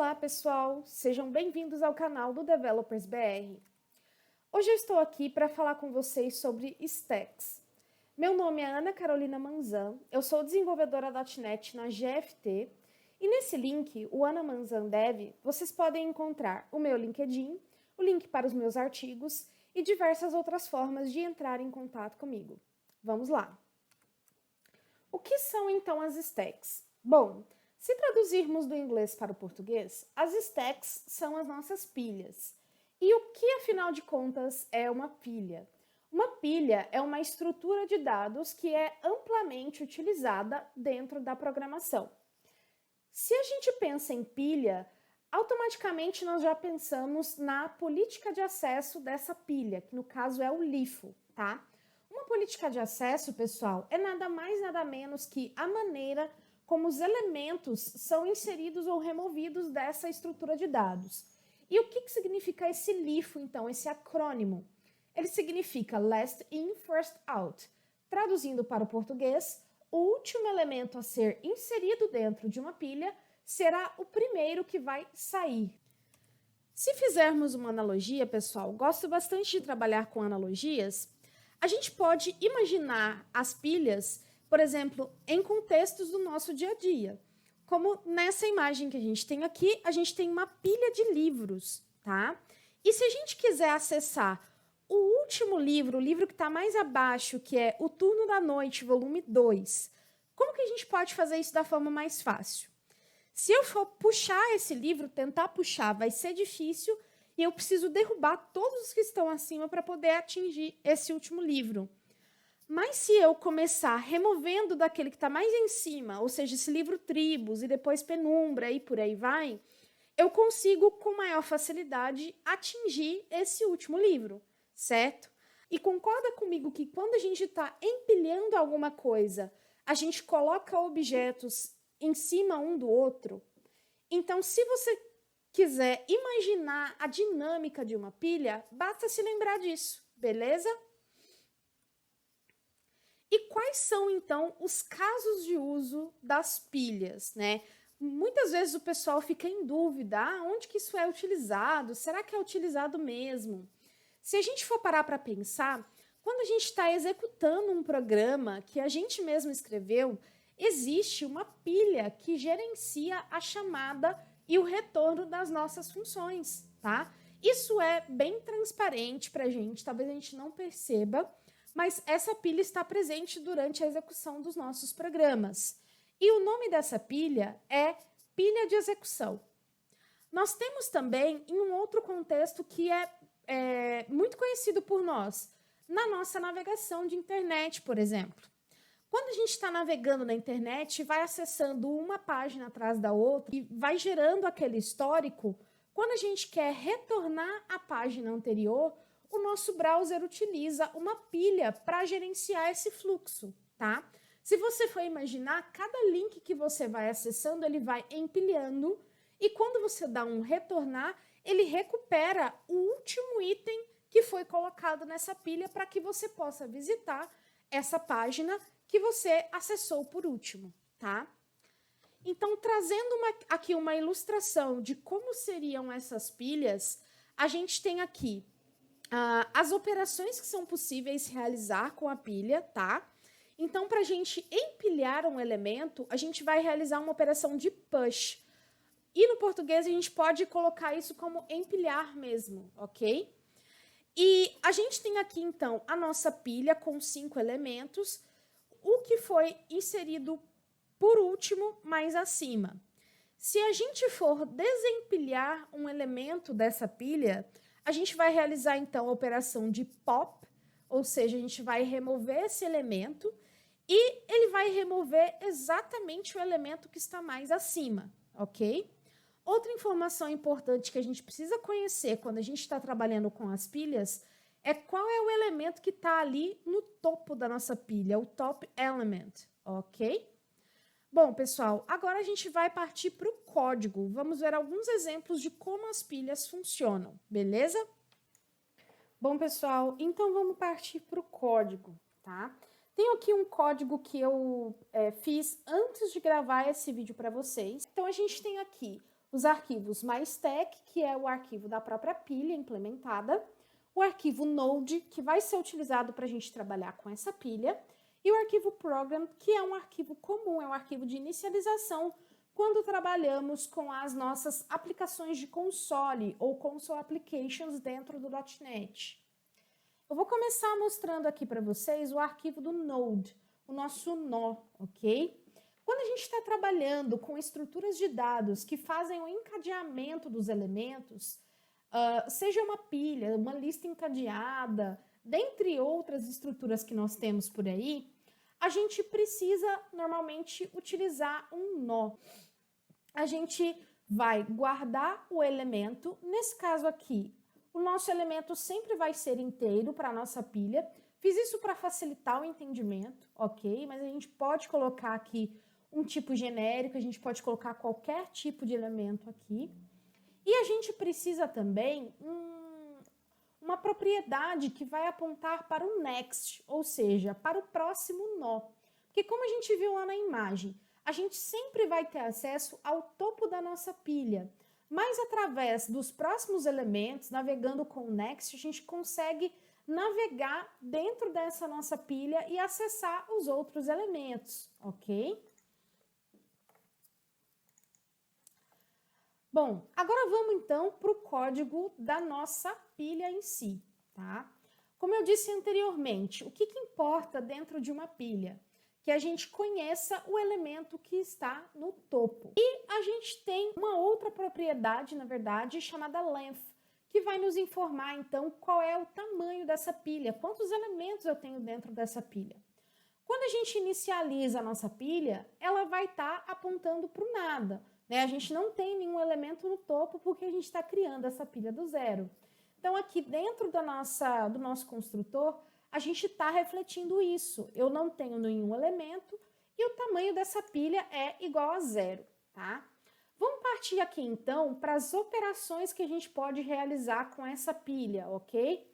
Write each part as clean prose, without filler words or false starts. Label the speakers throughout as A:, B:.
A: Olá, pessoal! Sejam bem-vindos ao canal do Developers BR. Hoje eu estou aqui para falar com vocês sobre Stacks. Meu nome é Ana Carolina Manzan, eu sou desenvolvedora .NET na GFT e nesse link, o Ana Manzan Dev, vocês podem encontrar o meu LinkedIn, o link para os meus artigos e diversas outras formas de entrar em contato comigo. Vamos lá! O que são então as Stacks? Bom, se traduzirmos do inglês para o português, as stacks são as nossas pilhas. E o que, afinal de contas, é uma pilha? Uma pilha é uma estrutura de dados que é amplamente utilizada dentro da programação. Se a gente pensa em pilha, automaticamente nós já pensamos na política de acesso dessa pilha, que no caso é o LIFO, tá? Uma política de acesso, pessoal, é nada mais nada menos que a maneira como os elementos são inseridos ou removidos dessa estrutura de dados. E o que significa esse LIFO, então, esse acrônimo? Ele significa Last In, First Out. Traduzindo para o português, o último elemento a ser inserido dentro de uma pilha será o primeiro que vai sair. Se fizermos uma analogia, pessoal, gosto bastante de trabalhar com analogias, a gente pode imaginar as pilhas, por exemplo, em contextos do nosso dia a dia. Como nessa imagem que a gente tem aqui, a gente tem uma pilha de livros, tá? E se a gente quiser acessar o último livro, o livro que está mais abaixo, que é O Turno da Noite, volume 2, como que a gente pode fazer isso da forma mais fácil? Se eu for puxar esse livro, tentar puxar, vai ser difícil e eu preciso derrubar todos os que estão acima para poder atingir esse último livro. Mas se eu começar removendo daquele que está mais em cima, ou seja, esse livro Tribos e depois Penumbra e por aí vai, eu consigo com maior facilidade atingir esse último livro, certo? E concorda comigo que quando a gente está empilhando alguma coisa, a gente coloca objetos em cima um do outro? Então, se você quiser imaginar a dinâmica de uma pilha, basta se lembrar disso, beleza? E quais são, então, os casos de uso das pilhas, né? Muitas vezes o pessoal fica em dúvida, onde que isso é utilizado? Será que é utilizado mesmo? Se a gente for parar para pensar, quando a gente está executando um programa que a gente mesmo escreveu, existe uma pilha que gerencia a chamada e o retorno das nossas funções, tá? Isso é bem transparente para a gente, talvez a gente não perceba, mas essa pilha está presente durante a execução dos nossos programas. E o nome dessa pilha é pilha de execução. Nós temos também, em um outro contexto que é muito conhecido por nós, na nossa navegação de internet, por exemplo. Quando a gente está navegando na internet, vai acessando uma página atrás da outra e vai gerando aquele histórico, quando a gente quer retornar à página anterior, o nosso browser utiliza uma pilha para gerenciar esse fluxo, tá? Se você for imaginar, cada link que você vai acessando, ele vai empilhando e quando você dá um retornar, ele recupera o último item que foi colocado nessa pilha para que você possa visitar essa página que você acessou por último, tá? Então, trazendo aqui uma ilustração de como seriam essas pilhas, a gente tem aqui as operações que são possíveis realizar com a pilha, tá? Então, para a gente empilhar um elemento, a gente vai realizar uma operação de push. E no português, a gente pode colocar isso como empilhar mesmo, ok? E a gente tem aqui, então, a nossa pilha com 5 elementos, o que foi inserido por último, mais acima. Se a gente for desempilhar um elemento dessa pilha, a gente vai realizar, então, a operação de pop, ou seja, a gente vai remover esse elemento e ele vai remover exatamente o elemento que está mais acima, ok? Outra informação importante que a gente precisa conhecer quando a gente está trabalhando com as pilhas é qual é o elemento que está ali no topo da nossa pilha, o top element, ok? Bom, pessoal, agora a gente vai partir para o código. Vamos ver alguns exemplos de como as pilhas funcionam, beleza? Bom, pessoal, então vamos partir para o código, tá? Tenho aqui um código que eu fiz antes de gravar esse vídeo para vocês. Então, a gente tem aqui os arquivos MyStack, que é o arquivo da própria pilha implementada, o arquivo Node, que vai ser utilizado para a gente trabalhar com essa pilha, e o arquivo Program, que é um arquivo comum, é um arquivo de inicialização quando trabalhamos com as nossas aplicações de console ou console applications dentro do .NET. Eu vou começar mostrando aqui para vocês o arquivo do Node, o nosso nó, ok? Quando a gente está trabalhando com estruturas de dados que fazem o encadeamento dos elementos, seja uma pilha, uma lista encadeada, dentre outras estruturas que nós temos por aí, a gente precisa normalmente utilizar um nó. A gente vai guardar o elemento, nesse caso aqui, o nosso elemento sempre vai ser inteiro para a nossa pilha. Fiz isso para facilitar o entendimento, ok? Mas a gente pode colocar aqui um tipo genérico, a gente pode colocar qualquer tipo de elemento aqui. E a gente precisa também uma propriedade que vai apontar para o next, ou seja, para o próximo nó. Porque como a gente viu lá na imagem, a gente sempre vai ter acesso ao topo da nossa pilha, mas através dos próximos elementos, navegando com o next, a gente consegue navegar dentro dessa nossa pilha e acessar os outros elementos, ok? Bom, agora vamos então para o código da nossa pilha em si, tá? Como eu disse anteriormente, o que importa dentro de uma pilha? Que a gente conheça o elemento que está no topo. E a gente tem uma outra propriedade, na verdade, chamada length, que vai nos informar, então, qual é o tamanho dessa pilha, quantos elementos eu tenho dentro dessa pilha. Quando a gente inicializa a nossa pilha, ela vai estar apontando para o nada, né? A gente não tem nenhum elemento no topo porque a gente está criando essa pilha do zero. Então, aqui dentro do nosso construtor, a gente está refletindo isso. Eu não tenho nenhum elemento e o tamanho dessa pilha é igual a zero, tá? Vamos partir aqui, então, para as operações que a gente pode realizar com essa pilha, ok?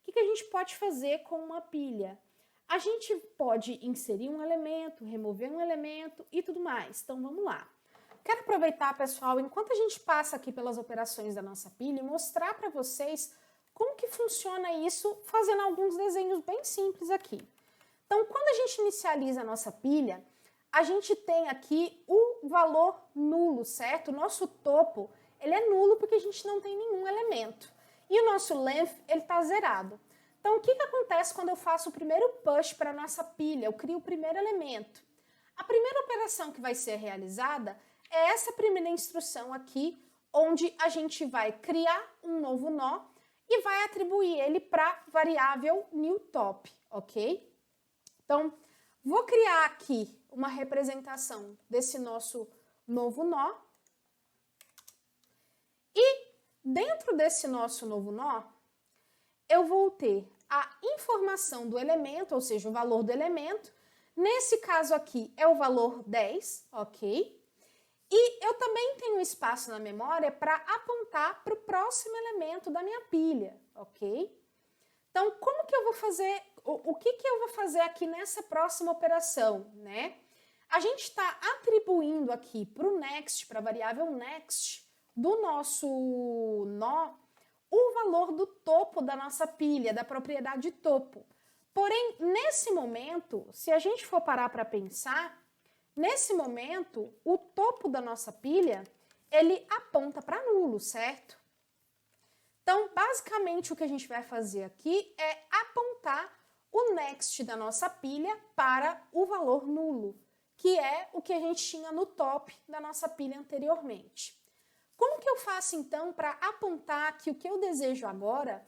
A: O que a gente pode fazer com uma pilha? A gente pode inserir um elemento, remover um elemento e tudo mais. Então, vamos lá. Quero aproveitar, pessoal, enquanto a gente passa aqui pelas operações da nossa pilha e mostrar para vocês como que funciona isso fazendo alguns desenhos bem simples aqui. Então, quando a gente inicializa a nossa pilha, a gente tem aqui o valor nulo, certo? O nosso topo, ele é nulo porque a gente não tem nenhum elemento. E o nosso length, ele está zerado. Então, o que acontece quando eu faço o primeiro push para a nossa pilha? Eu crio o primeiro elemento. A primeira operação que vai ser realizada é essa primeira instrução aqui, onde a gente vai criar um novo nó e vai atribuir ele para a variável newTop, ok? Então, vou criar aqui uma representação desse nosso novo nó. E dentro desse nosso novo nó, eu vou ter a informação do elemento, ou seja, o valor do elemento. Nesse caso aqui é o valor 10, ok? E eu também tenho um espaço na memória para apontar para o próximo elemento da minha pilha, ok? Então, como que eu vou fazer, o que eu vou fazer aqui nessa próxima operação, né? A gente está atribuindo aqui para o next, para a variável next do nosso nó, o valor do topo da nossa pilha, da propriedade topo. Porém, nesse momento, se a gente for parar para pensar, nesse momento, o topo da nossa pilha, ele aponta para nulo, certo? Então, basicamente, o que a gente vai fazer aqui é apontar o next da nossa pilha para o valor nulo, que é o que a gente tinha no top da nossa pilha anteriormente. Como que eu faço, então, para apontar que o que eu desejo agora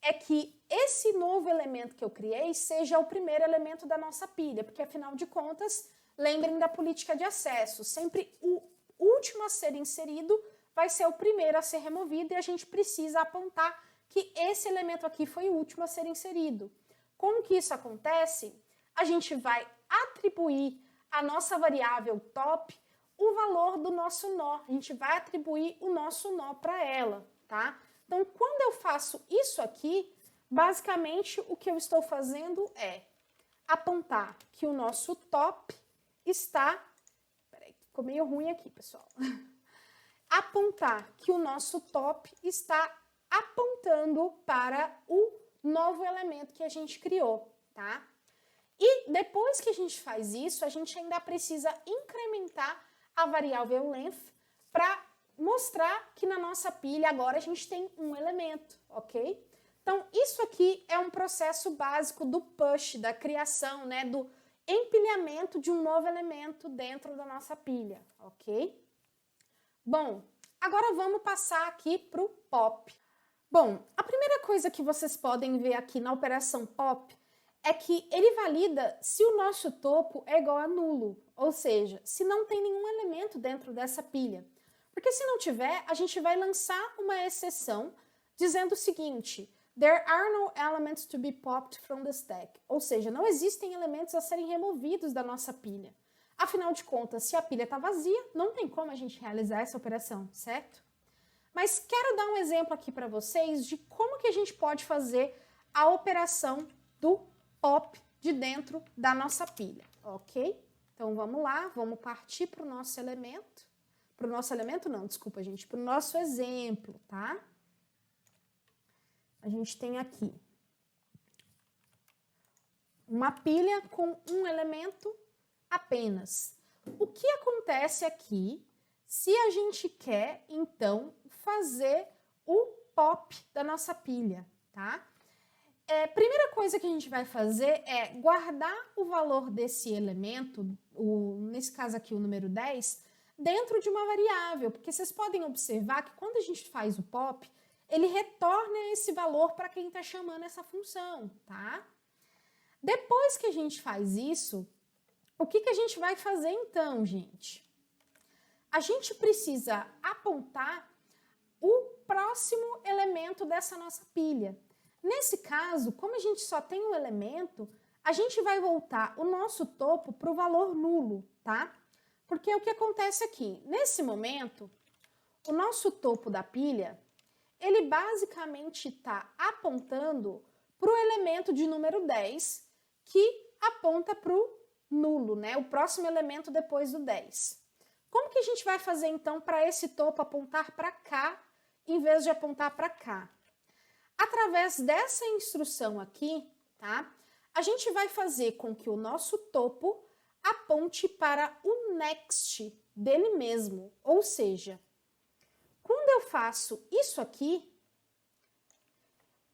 A: é que esse novo elemento que eu criei seja o primeiro elemento da nossa pilha, porque, afinal de contas, lembrem da política de acesso, sempre o último a ser inserido vai ser o primeiro a ser removido e a gente precisa apontar que esse elemento aqui foi o último a ser inserido. Como que isso acontece? A gente vai atribuir à nossa variável top o valor do nosso nó. A gente vai atribuir o nosso nó para ela, tá? Então, quando eu faço isso aqui, basicamente o que eu estou fazendo é apontar que o nosso top está... Peraí, ficou meio ruim aqui, pessoal. apontar que o nosso top está apontando para o novo elemento que a gente criou, tá? E depois que a gente faz isso, a gente ainda precisa incrementar a variável length para mostrar que na nossa pilha agora a gente tem um elemento, ok? Então, isso aqui é um processo básico do push, da criação, né, do empilhamento de um novo elemento dentro da nossa pilha, ok? Bom, agora vamos passar aqui para o pop. Bom, a primeira coisa que vocês podem ver aqui na operação pop é que ele valida se o nosso topo é igual a nulo, ou seja, se não tem nenhum elemento dentro dessa pilha. Porque se não tiver, a gente vai lançar uma exceção dizendo o seguinte: there are no elements to be popped from the stack, ou seja, não existem elementos a serem removidos da nossa pilha. Afinal de contas, se a pilha está vazia, não tem como a gente realizar essa operação, certo? Mas quero dar um exemplo aqui para vocês de como que a gente pode fazer a operação do pop de dentro da nossa pilha, ok? Então vamos lá, vamos partir para o nosso elemento. Para o nosso elemento não, desculpa gente, para o nosso exemplo, tá? A gente tem aqui uma pilha com um elemento apenas. O que acontece aqui se a gente quer, então, fazer o pop da nossa pilha, tá? Primeira coisa que a gente vai fazer é guardar o valor desse elemento, nesse caso aqui o número 10, dentro de uma variável, porque vocês podem observar que quando a gente faz o pop, ele retorna esse valor para quem está chamando essa função, tá? Depois que a gente faz isso, o que a gente vai fazer então, gente? A gente precisa apontar o próximo elemento dessa nossa pilha. Nesse caso, como a gente só tem um elemento, a gente vai voltar o nosso topo para o valor nulo, tá? Porque o que acontece aqui? Nesse momento, o nosso topo da pilha, ele basicamente está apontando para o elemento de número 10, que aponta para o nulo, né? O próximo elemento depois do 10. Como que a gente vai fazer, então, para esse topo apontar para cá, em vez de apontar para cá? Através dessa instrução aqui, tá? A gente vai fazer com que o nosso topo aponte para o next dele mesmo. Ou seja, quando eu faço isso aqui,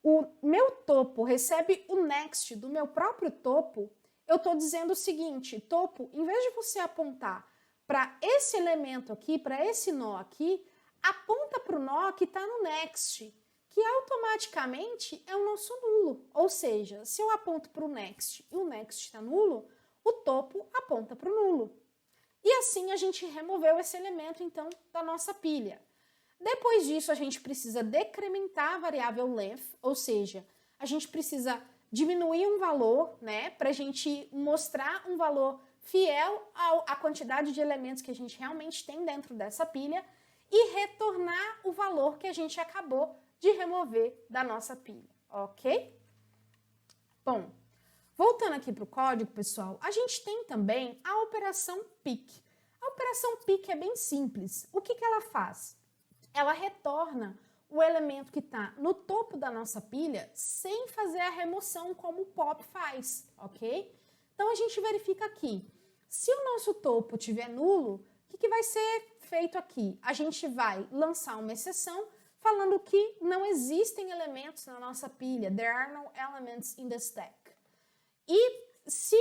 A: o meu topo recebe o next do meu próprio topo, eu estou dizendo o seguinte: topo, em vez de você apontar para esse elemento aqui, para esse nó aqui, aponta para o nó que está no next, que automaticamente é o nosso nulo. Ou seja, se eu aponto para o next e o next está nulo, o topo aponta para o nulo. E assim a gente removeu esse elemento, então, da nossa pilha. Depois disso, a gente precisa decrementar a variável length, ou seja, a gente precisa diminuir um valor, né, para a gente mostrar um valor fiel à quantidade de elementos que a gente realmente tem dentro dessa pilha e retornar o valor que a gente acabou de remover da nossa pilha, ok? Bom, voltando aqui para o código, pessoal, a gente tem também a operação pick. A operação pick é bem simples. O que ela faz? Ela retorna o elemento que está no topo da nossa pilha sem fazer a remoção como o pop faz, ok? Então, a gente verifica aqui. Se o nosso topo tiver nulo, o que vai ser feito aqui? A gente vai lançar uma exceção falando que não existem elementos na nossa pilha. There are no elements in the stack. E se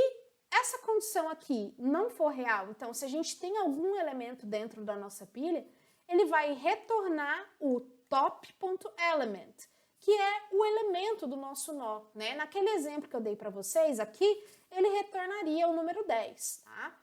A: essa condição aqui não for real, então se a gente tem algum elemento dentro da nossa pilha, ele vai retornar o top.element, que é o elemento do nosso nó, né? Naquele exemplo que eu dei para vocês aqui, ele retornaria o número 10, tá?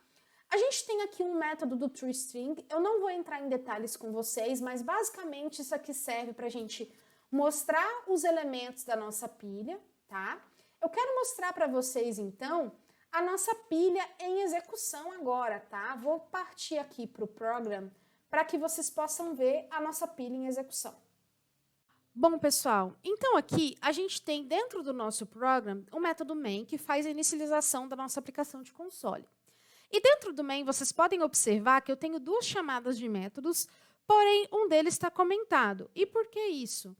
A: A gente tem aqui um método do toString, eu não vou entrar em detalhes com vocês, mas basicamente isso aqui serve para a gente mostrar os elementos da nossa pilha, tá? Eu quero mostrar para vocês, então, a nossa pilha em execução agora, tá? Vou partir aqui para o program para que vocês possam ver a nossa pilha em execução. Bom, pessoal, então aqui a gente tem dentro do nosso program o método main que faz a inicialização da nossa aplicação de console. E dentro do main vocês podem observar que eu tenho duas chamadas de métodos, porém um deles está comentado. E por que isso?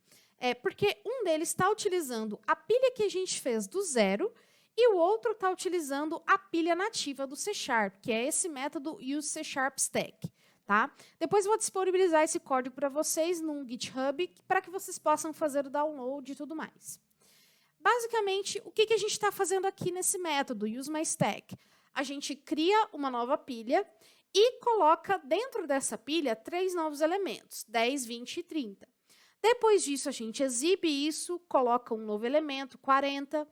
A: Porque um deles está utilizando a pilha que a gente fez do zero e o outro está utilizando a pilha nativa do C#, que é esse método useCSharpStack. Tá? Depois eu vou disponibilizar esse código para vocês no GitHub, para que vocês possam fazer o download e tudo mais. Basicamente, o que a gente está fazendo aqui nesse método, useMyStack? A gente cria uma nova pilha e coloca dentro dessa pilha 3 novos elementos, 10, 20 e 30. Depois disso, a gente exibe isso, coloca um novo elemento, 40,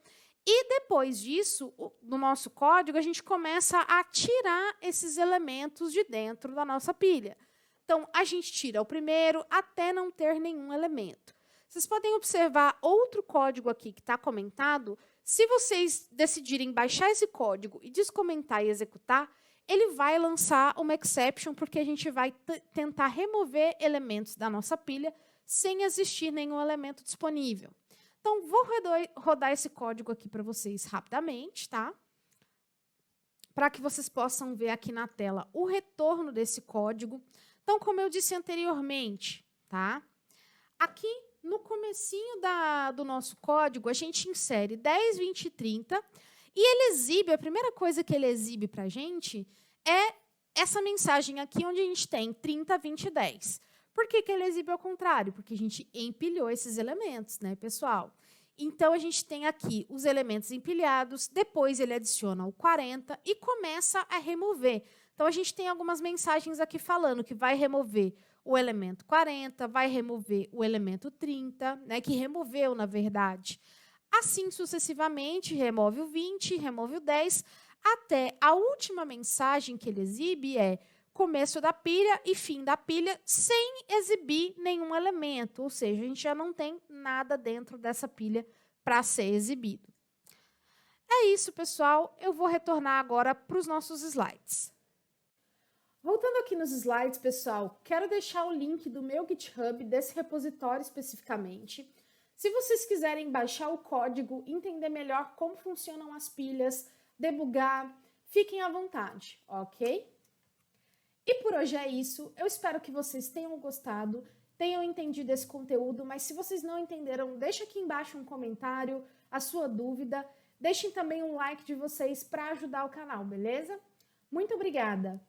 A: e depois disso, no nosso código, a gente começa a tirar esses elementos de dentro da nossa pilha. Então, a gente tira o primeiro até não ter nenhum elemento. Vocês podem observar outro código aqui que está comentado. Se vocês decidirem baixar esse código e descomentar e executar, ele vai lançar uma exception, porque a gente vai tentar remover elementos da nossa pilha sem existir nenhum elemento disponível. Então, vou rodar esse código aqui para vocês rapidamente, tá? Para que vocês possam ver aqui na tela o retorno desse código. Então, como eu disse anteriormente, tá? Aqui no comecinho do nosso código, a gente insere 10, 20 e 30, e ele exibe, a primeira coisa que ele exibe para a gente é essa mensagem aqui, onde a gente tem 30, 20 e 10. Por que ele exibe ao contrário? Porque a gente empilhou esses elementos, né, pessoal? Então, a gente tem aqui os elementos empilhados, depois ele adiciona o 40 e começa a remover. Então, a gente tem algumas mensagens aqui falando que vai remover o elemento 40, vai remover o elemento 30, né, que removeu, na verdade. Assim, sucessivamente, remove o 20, remove o 10, até a última mensagem que ele exibe é começo da pilha e fim da pilha, sem exibir nenhum elemento, ou seja, a gente já não tem nada dentro dessa pilha para ser exibido. É isso, pessoal. Eu vou retornar agora para os nossos slides. Voltando aqui nos slides, pessoal, quero deixar o link do meu GitHub, desse repositório especificamente. Se vocês quiserem baixar o código, entender melhor como funcionam as pilhas, debugar, fiquem à vontade, ok? E por hoje é isso. Eu espero que vocês tenham gostado, tenham entendido esse conteúdo, mas se vocês não entenderam, deixa aqui embaixo um comentário, a sua dúvida. Deixem também um like de vocês para ajudar o canal, beleza? Muito obrigada!